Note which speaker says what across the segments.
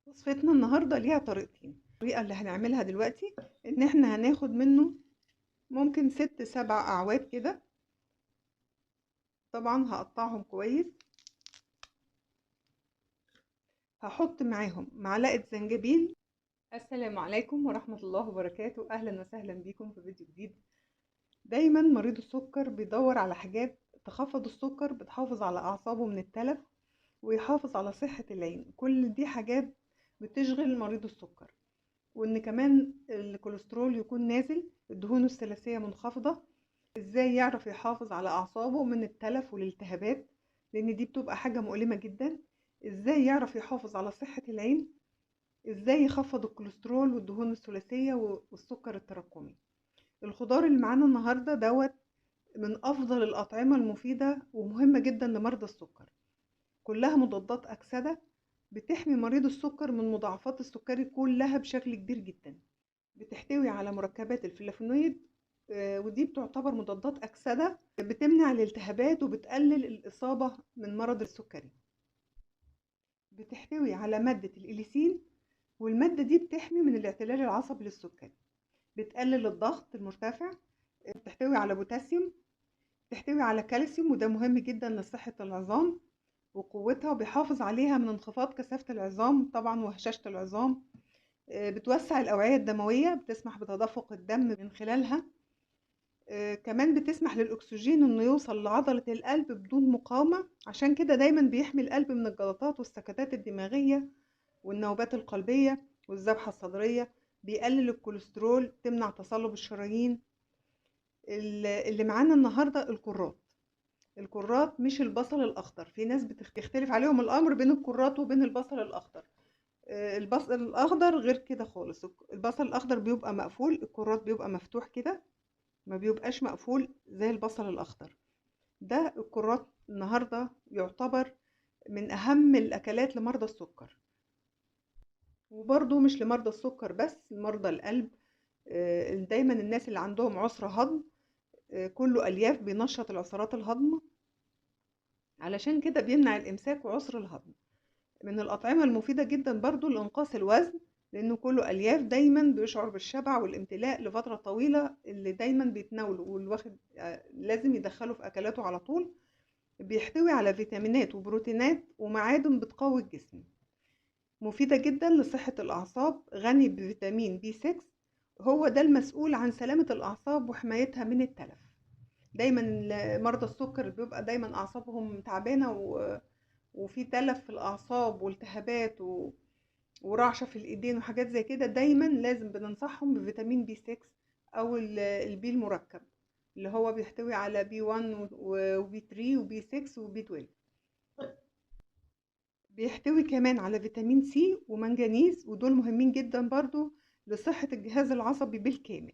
Speaker 1: وصفتنا النهاردة ليها طريقتين. الطريقة اللي هنعملها دلوقتي ان احنا هناخد منه ممكن 6 7 اعواد كده. طبعا هقطعهم كويس، هحط معاهم معلقة زنجبيل. السلام عليكم ورحمة الله وبركاته، اهلا وسهلا بيكم في فيديو جديد. دايما مريض السكر بيدور على حاجات تخفض السكر، بتحافظ على اعصابه من التلف ويحافظ على صحة العين. كل دي حاجات بتشغل مريض السكر، وان كمان الكوليسترول يكون نازل، الدهون الثلاثية منخفضة. ازاي يعرف يحافظ على اعصابه من التلف والالتهابات، لان دي بتبقى حاجة مؤلمة جدا. ازاي يعرف يحافظ على صحة العين، ازاي يخفض الكوليسترول والدهون الثلاثية والسكر التراكمي. الخضار اللي معانا النهاردة دوت من افضل الاطعمة المفيدة ومهمة جدا لمرضى السكر. كلها مضادات اكسدة بتحمي مريض السكر من مضاعفات السكري كلها بشكل كبير جدا. بتحتوي على مركبات الفلافونويد، ودي بتعتبر مضادات أكسدة بتمنع الالتهابات وبتقلل الإصابة من مرض السكري. بتحتوي على مادة الإليسين، والمادة دي بتحمي من الاعتلال العصبي للسكري، بتقلل الضغط المرتفع. بتحتوي على بوتاسيوم، بتحتوي على كالسيوم، وده مهم جدا لصحة العظام وقوتها، وبيحافظ عليها من انخفاض كثافة العظام طبعا وهشاشة العظام. بتوسع الأوعية الدموية، بتسمح بتدفق الدم من خلالها. كمان بتسمح للأكسجين إنه يوصل لعضلة القلب بدون مقاومة، عشان كده دايما بيحمي القلب من الجلطات والسكتات الدماغية والنوبات القلبية والذبحة الصدرية. بيقلل الكوليسترول، تمنع تصلب الشرايين. اللي معانا النهاردة الكرات مش البصل الأخضر. في ناس بتختلف عليهم الأمر بين الكرات وبين البصل الأخضر. البصل الأخضر غير كده خالص. البصل الأخضر بيبقى مقفول، الكرات بيبقى مفتوح كده، ما بيبقاش مقفول زي البصل الأخضر. ده الكرات النهاردة يعتبر من أهم الأكلات لمرضى السكر، وبرضه مش لمرضى السكر بس، لمرضى القلب. دايما الناس اللي عندهم عسر هضم، كله ألياف بينشط العصارات الهضم، علشان كده بيمنع الإمساك وعسر الهضم. من الأطعمة المفيدة جدا برضه لإنقاص الوزن، لأنه كله ألياف، دايما بيشعر بالشبع والامتلاء لفترة طويلة. اللي دايما بيتناوله والواخد لازم يدخله في أكلاته على طول. بيحتوي على فيتامينات وبروتينات ومعادن بتقوي الجسم، مفيدة جدا لصحة الأعصاب، غني بفيتامين بي 6، هو ده المسؤول عن سلامة الأعصاب وحمايتها من التلف. دايما مرضى السكر بيبقى دايما أعصابهم تعبانة وفي تلف في الأعصاب والتهابات ورعشة في الإيدين وحاجات زي كده. دايما لازم بننصحهم بفيتامين بي 6 أو البي المركب، اللي هو بيحتوي على بي 1 وبي 3 وبي 6 وبي 12. بيحتوي كمان على فيتامين سي ومنجنيز، ودول مهمين جدا برضو لصحة الجهاز العصبي بالكامل.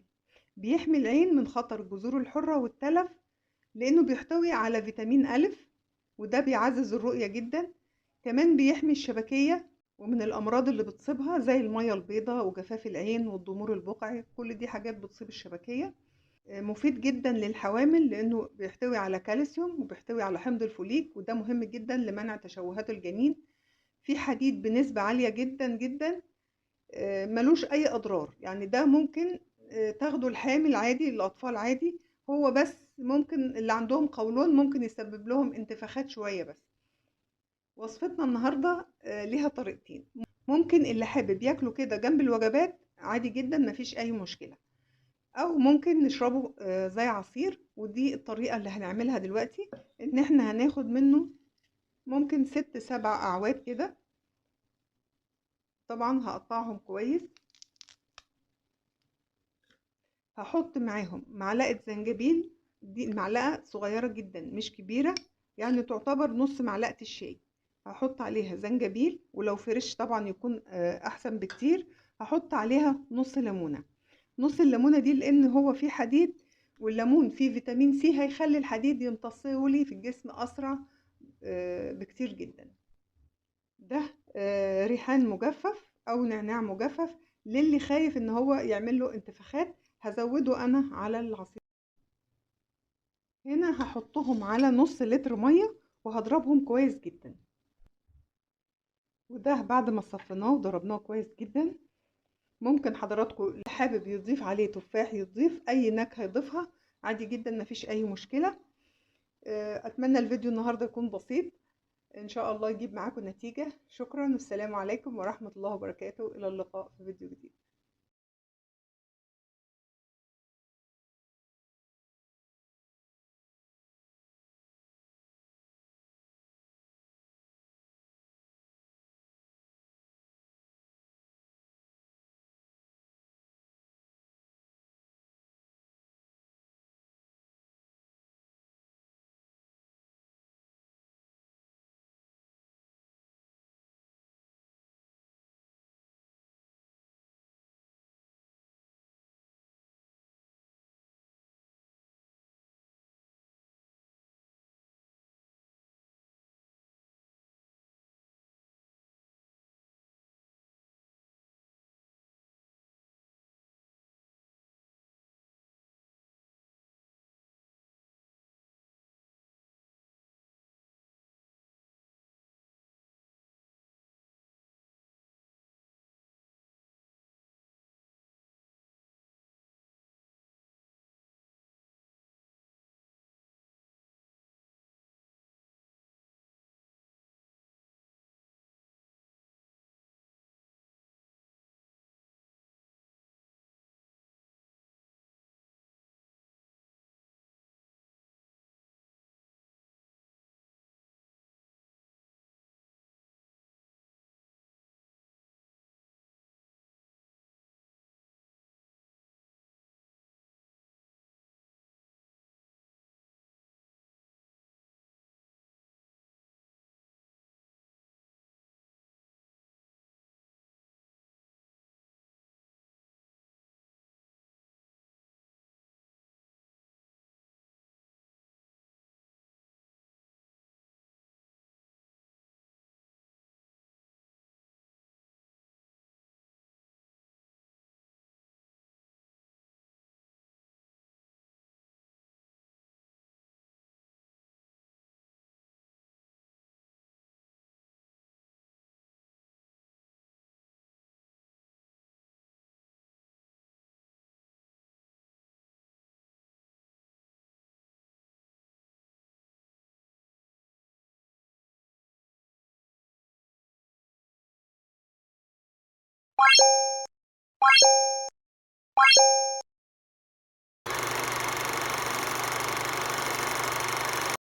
Speaker 1: بيحمي العين من خطر الجذور الحرة والتلف، لأنه بيحتوي على فيتامين ألف، وده بيعزز الرؤية جدا. كمان بيحمي الشبكية ومن الأمراض اللي بتصيبها زي المية البيضاء وجفاف العين والضمور البقعي، كل دي حاجات بتصيب الشبكية. مفيد جدا للحوامل لأنه بيحتوي على كالسيوم وبيحتوي على حمض الفوليك، وده مهم جدا لمنع تشوهات الجنين. في حديد بنسبة عالية جدا جدا، ملوش أي أضرار. يعني ده ممكن تاخده الحامل عادي، الأطفال عادي. هو بس ممكن اللي عندهم قولون ممكن يسبب لهم انتفاخات شوية بس. وصفتنا النهاردة ليها طريقتين. ممكن اللي حابب ياكله كده جنب الوجبات عادي جدا، مفيش أي مشكلة، أو ممكن نشربه زي عصير. ودي الطريقة اللي هنعملها دلوقتي، إن احنا هناخد منه ممكن 6 7 أعواد كده. طبعا هقطعهم كويس، هحط معاهم معلقة زنجبيل. دي المعلقة صغيرة جدا مش كبيرة، يعني تعتبر نص معلقة الشاي. هحط عليها زنجبيل، ولو فريش طبعا يكون احسن بكتير. هحط عليها نص ليمونة. نص الليمونة دي لان هو فيه حديد، والليمون فيه فيتامين سي هيخلي الحديد يمتصه في الجسم اسرع بكتير جدا. ده ريحان مجفف او نعناع مجفف، للي خايف ان هو يعمل له انتفاخات هزوده انا على العصير. هنا هحطهم على نص لتر ميه وهضربهم كويس جدا. وده بعد ما صفيناه وضربناه كويس جدا. ممكن حضراتكم اللي حابب يضيف عليه تفاح يضيف اي نكهة يضيفها عادي جدا، مفيش اي مشكلة. اتمنى الفيديو النهاردة يكون بسيط، ان شاء الله يجيب معاكم نتيجة. شكرا والسلام عليكم ورحمة الله وبركاته، الى اللقاء في فيديو جديد.